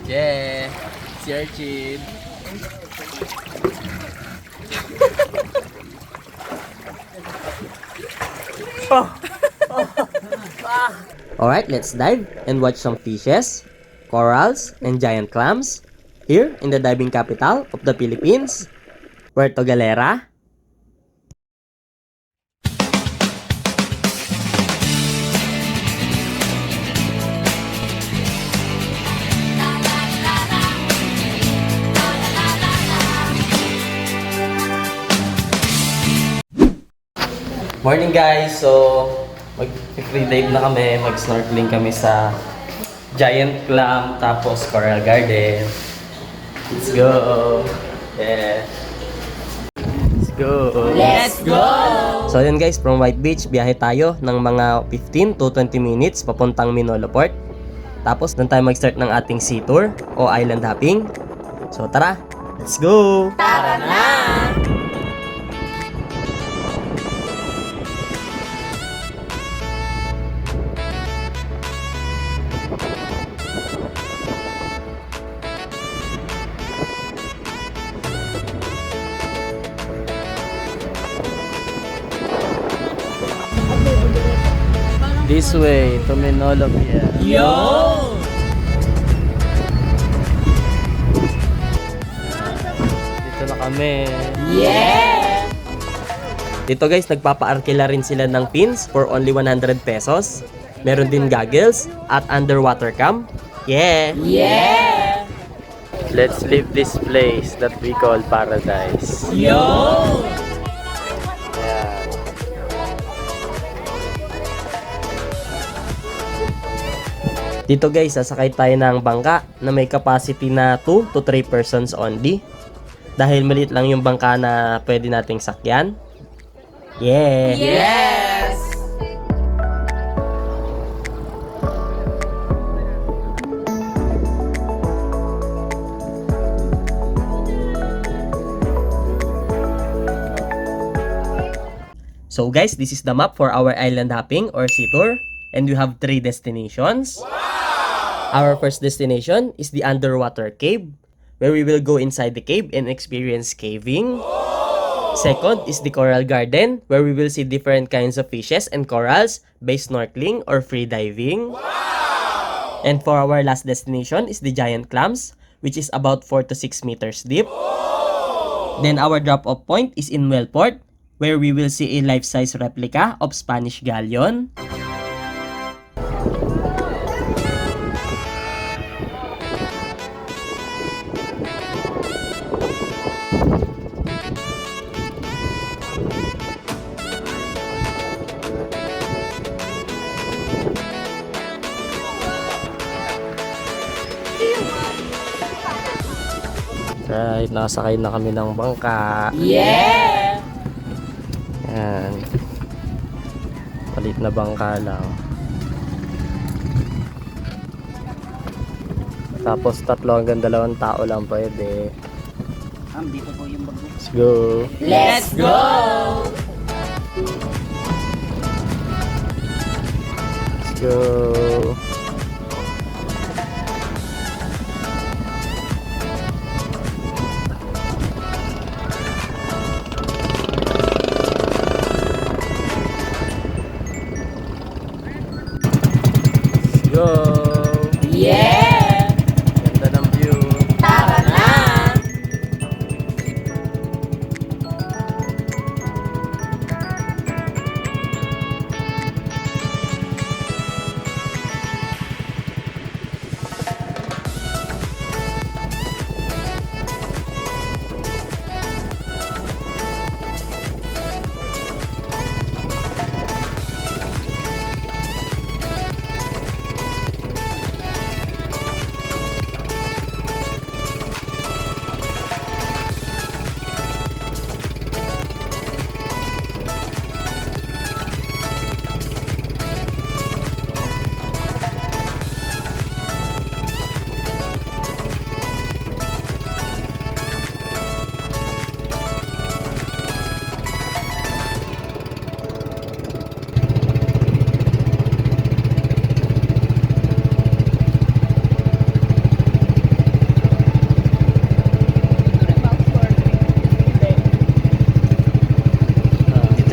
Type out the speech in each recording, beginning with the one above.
Yeah, si Archie. Alright, let's dive and watch some fishes, corals, and giant clams here in the diving capital of the Philippines, Puerto Galera. Morning guys! So, mag-free dive na kami, mag-snorkeling kami sa Giant Clam, tapos Coral Garden. Let's go! Yeah! Let's go! Let's go! So yun guys, from White Beach, biyahe tayo ng mga 15 to 20 minutes papuntang Minolo Port. Tapos doon tayo mag-start ng ating sea tour o island hopping. So tara, let's go! Tara na! This way to Minolo Pier. Yo! Dito na kami. Yeah! Dito guys, nagpapa-arkila rin sila ng pins for only 100 pesos. Meron din goggles at underwater cam. Yeah! Yeah! Let's leave this place that we call paradise. Yo! Ayan. Dito guys, sasakay tayo ng bangka na may capacity na 2 to 3 persons only. Dahil maliit lang yung bangka na pwede nating sakyan. Yeah! Yes! So guys, this is the map for our island hopping or sea tour. And we have 3 destinations. Wow! Our first destination is the underwater cave, where we will go inside the cave and experience caving. Whoa! Second is the coral garden, where we will see different kinds of fishes and corals by snorkeling or free diving. Wow! And for our last destination is the giant clams, which is about 4 to 6 meters deep. Whoa! Then our drop-off point is in Wellport, where we will see a life-size replica of Spanish galleon. Right, nakasakay na kami ng bangka. Yeah! Yan. Palit na bangka lang. Tapos 3 hanggang 2 tao lang pwede. Dito po yung bago. Let's go. Let's go! Let's go. Go! Yeah! Ganda ng view. Tara na!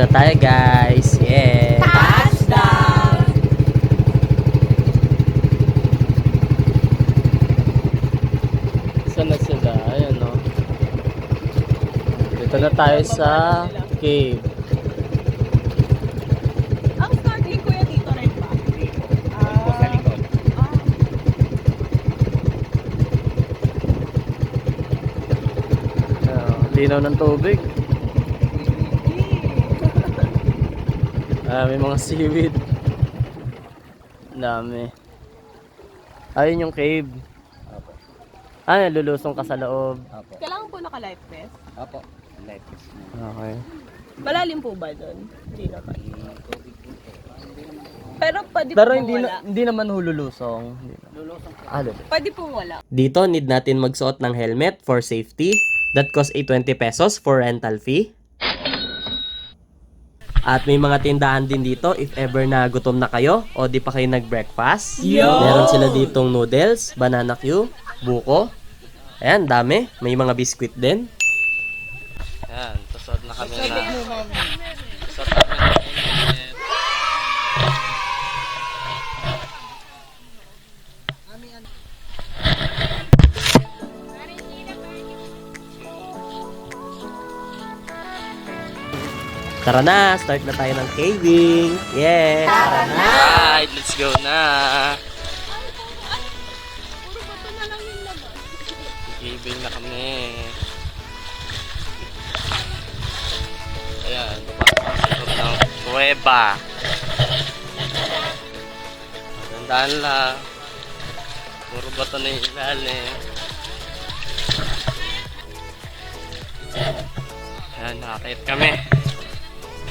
na tayo guys. Yeah. Touchdown! Saan na sila? Ayan o. Dito na tayo sa cave. Ang snorkeling kuya dito rin ba? Sa likod. Linaw ng tubig. May mga seaweed. Dami. Ayun yung cave. Apo. Lulusong ka sa loob. Apo. Kailangan po naka-life vest. Apo. Life is Okay. Malalim po ba doon? Hindi naman. Pero pwede Pero po hindi, wala. hindi naman hululusong. Hindi na. lulusong po. Lulu. Pwede po wala. Dito, need natin magsuot ng helmet for safety. That costs 20 pesos for rental fee. At may mga tindahan din dito if ever na gutom na kayo o di pa kayo nag-breakfast. Meron sila ditong noodles, banana Q, buko. Ayan, dami. May mga biscuit din. Ayan, susod na kami na. Susod na kami. Tara na, start na tayo ng caving. Yeah! Tara na! Alright, let's go na. Caving na kami. Ayan, papasok ng kuweba. Tandaan lang. Puro bato na yung ilalim. Ayan, nakakit kami.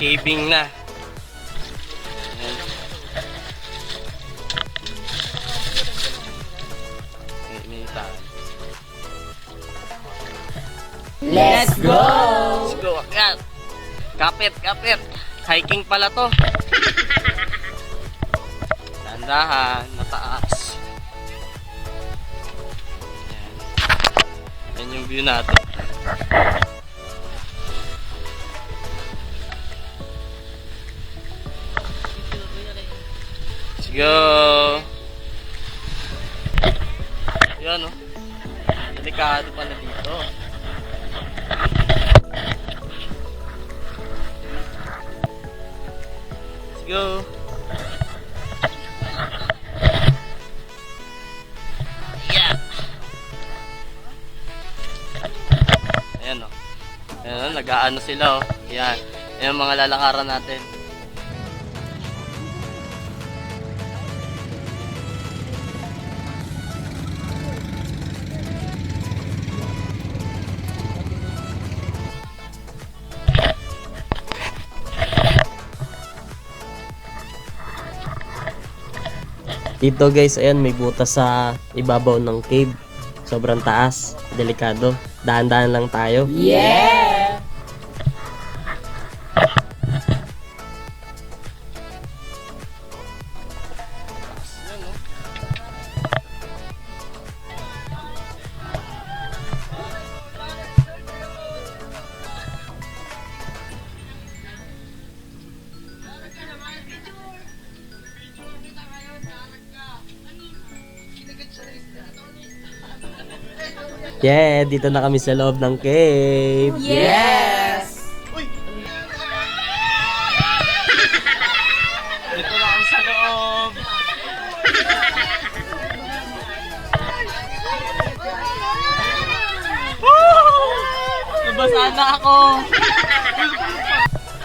Caving na. Ayan. May tao. Let's go! Let's go, akyat. Kapit, kapit. Hiking pala to. Dandahan, mataas. Ayan. Ayan yung view natin. Let's go. Yan oh. Delikado pala dito. Let's go. Yeah. Ayan oh. Ayan oh, nag-aano sila oh. Yan. Ayan ang mga lalakaran natin. Dito guys, ayan, may butas sa ibabaw ng cave. Sobrang taas. Delikado. Dahan-dahan lang tayo. Yeah! Yeah, dito na kami sa loob ng cave. Yes! Dito na kami sa loob. Nabasa na ako.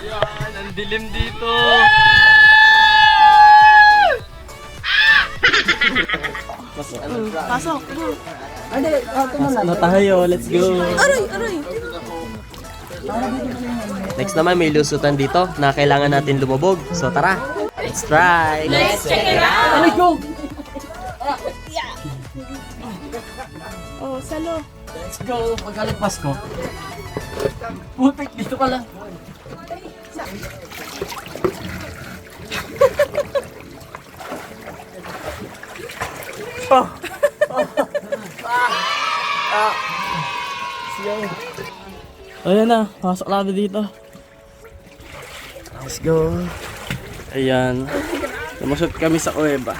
Yan, ang dilim dito. Pasok. Ano tayo? Let's go. Aray, aray. Next naman, may lusutan dito na kailangan natin lumubog. So tara, let's try. Let's check it out! Oh, salo. Let's go! Pagkalagpas ko. Putik, dito ka lang. Ayan na, pasok natin dito. Let's go. Ayan. Lumusot kami sa kuweba.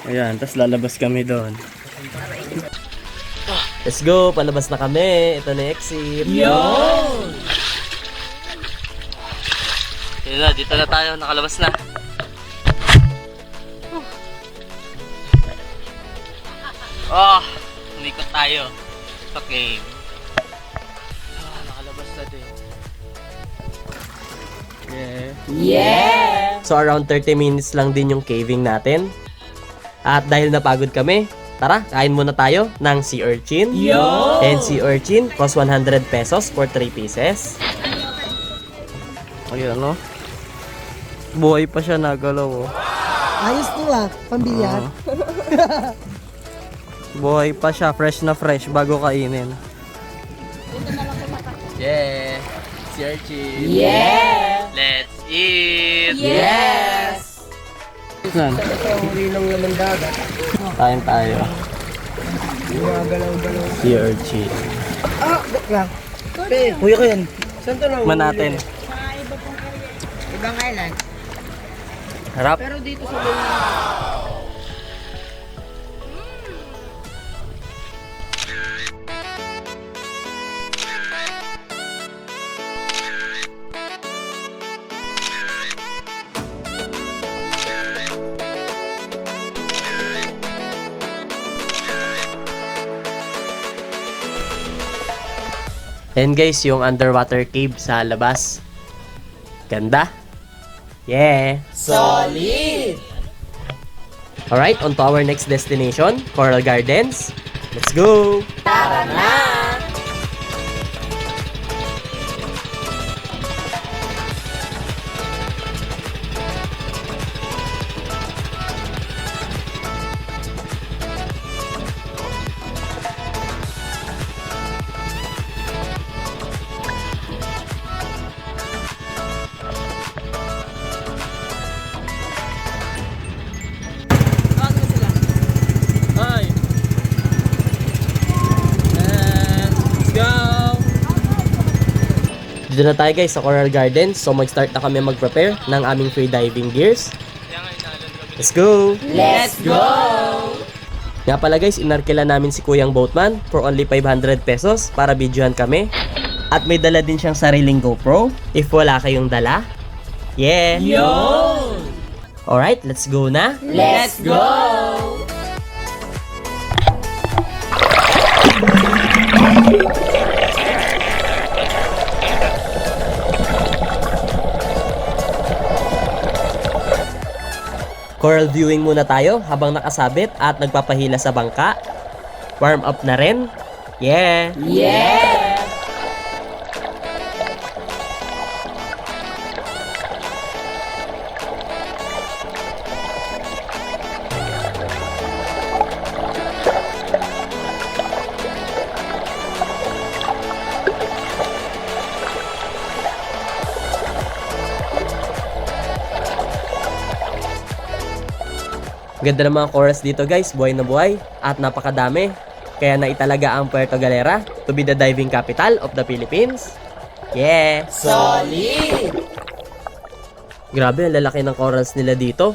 Ayan, tapos lalabas kami doon. Let's go, palabas na kami. Ito na yung exit. Yun na, dito na tayo, nakalabas na. Oh, umikot tayo sa cave. Nakalabas na din. So around 30 minutes lang din yung caving natin. At dahil napagod kami, tara, kain muna tayo ng sea urchin. And sea urchin cost 100 pesos for 3 pieces. Ayun, no? Buhay pa siya, nagalaw, oh. Ayos to pambilyar. Buhay pa siya, fresh na fresh bago kainin. Yeah! Sea urchin! Let's eat! Yes! Saan? Uri ng laman dagat. Kain tayo. Gumagalaw-galaw. Sea urchin. Bak lang. Kuya ko yan. Saan to na? Man natin. Ibang island. Harap. Pero dito sa Luna. And guys, yung underwater cave sa labas. Ganda. Yeah. Solid. Alright, on to our next destination, Coral Gardens. Let's go. Hi! Let's go! Dito na tayo guys sa Coral Gardens. So mag-start na kami mag-prepare ng aming free diving gears. Let's go! Let's go! Nga pala guys, inarkila namin si Kuyang Boatman for only 500 pesos para videohan kami. At may dala din siyang sariling GoPro if wala kayong dala. Yeah! Alright, let's go na! Let's go! Coral viewing muna tayo habang nakasabit at nagpapahila sa bangka. Warm up na rin. Yeah! Ganda ng mga corals dito guys, buhay na buhay at napakadami. Kaya naitalaga ang Puerto Galera to be the diving capital of the Philippines. Yeah! Solid! Grabe, ang lalaki ng corals nila dito.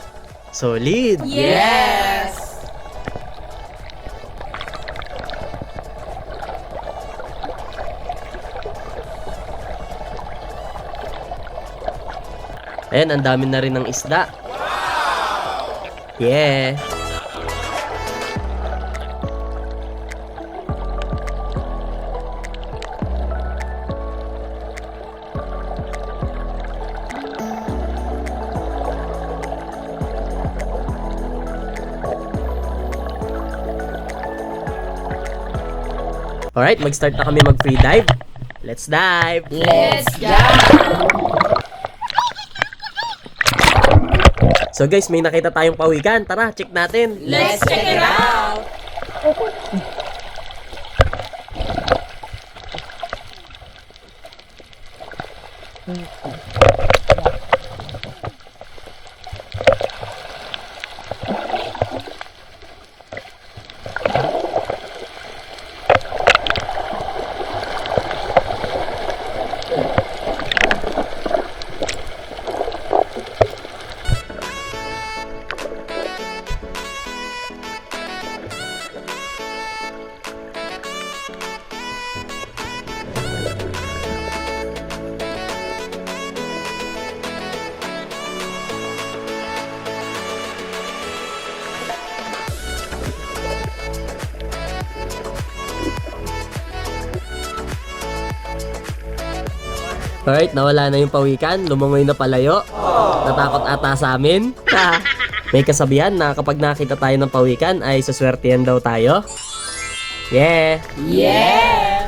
Solid! Yes! Ayan, ang dami na rin ng isda. Yeah! Alright, mag-start na kami mag-free dive. Let's dive! Let's go! So guys, may nakita tayong pawikan. Tara, check natin. Let's check it out! Alright, nawala na yung pawikan. Lumangoy na palayo. Natakot ata sa amin. May kasabihan na kapag nakita tayo ng pawikan ay suswertihan daw tayo. Yeah! Yeah!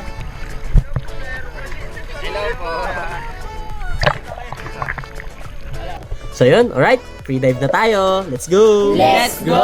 So yun, alright. Free dive na tayo. Let's go! Let's go!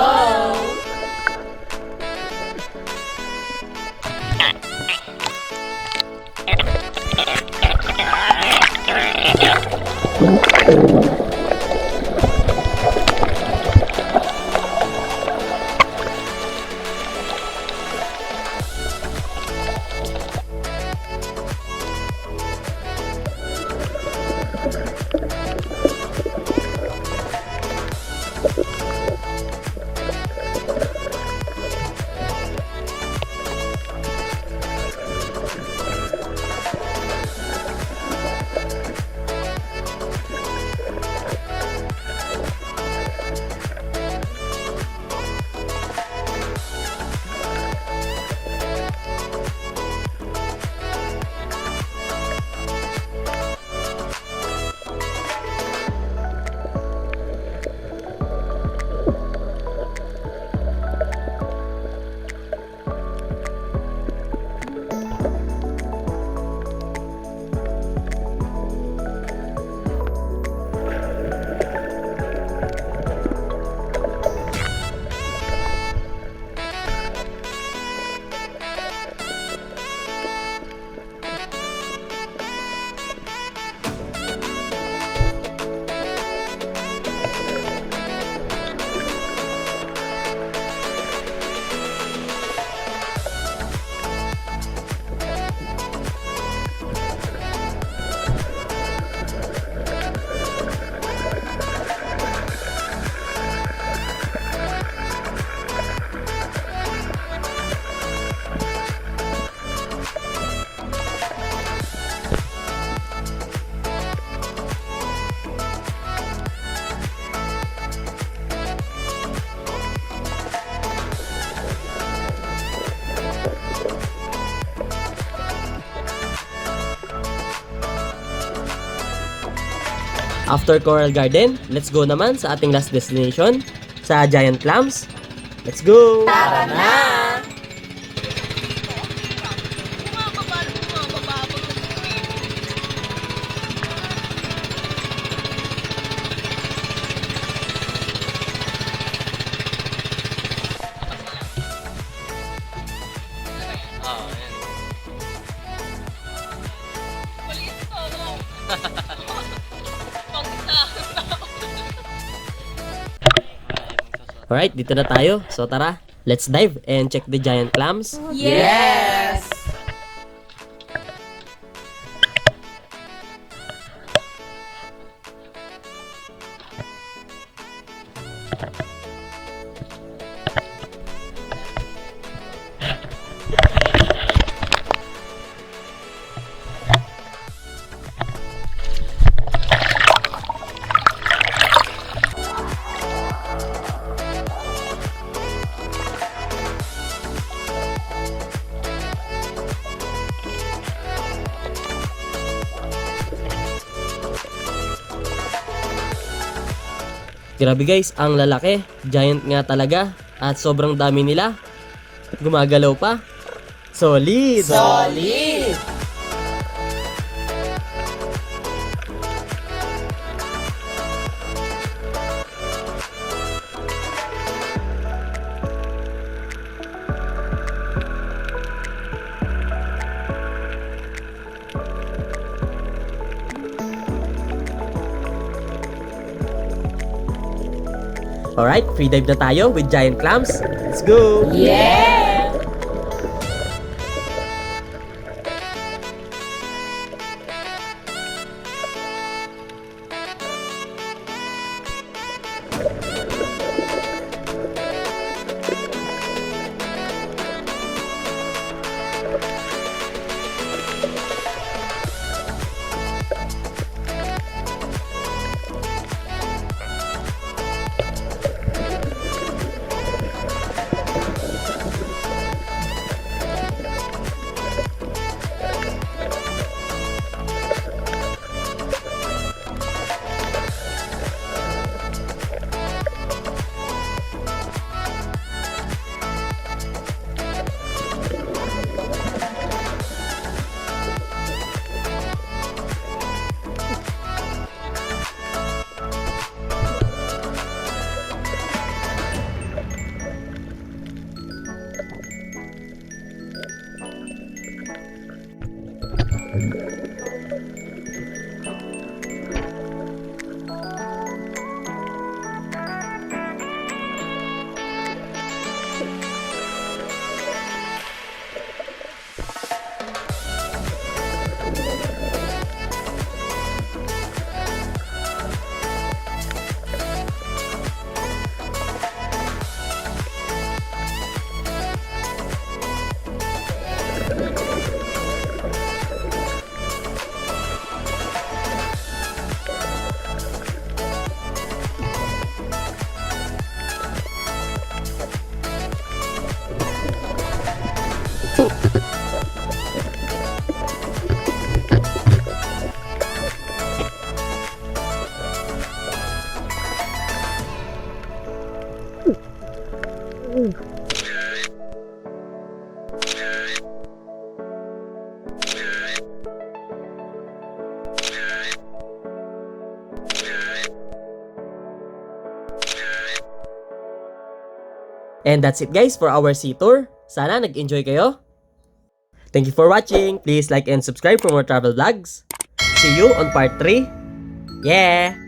After Coral Garden, let's go naman sa ating last destination, sa Giant Clams. Let's go! Tara na! Oh, ayan. Alright, dito na tayo. So tara, let's dive and check the giant clams. Yes! Grabe guys, ang lalaki. Giant nga talaga. At sobrang dami nila. Gumagalaw pa. Solid! Solid! Alright, free dive na tayo with giant clams. Let's go! Yeah! And that's it guys for our sea tour. Sana nag-enjoy kayo. Thank you for watching. Please like and subscribe for more travel vlogs. See you on part 3. Yeah!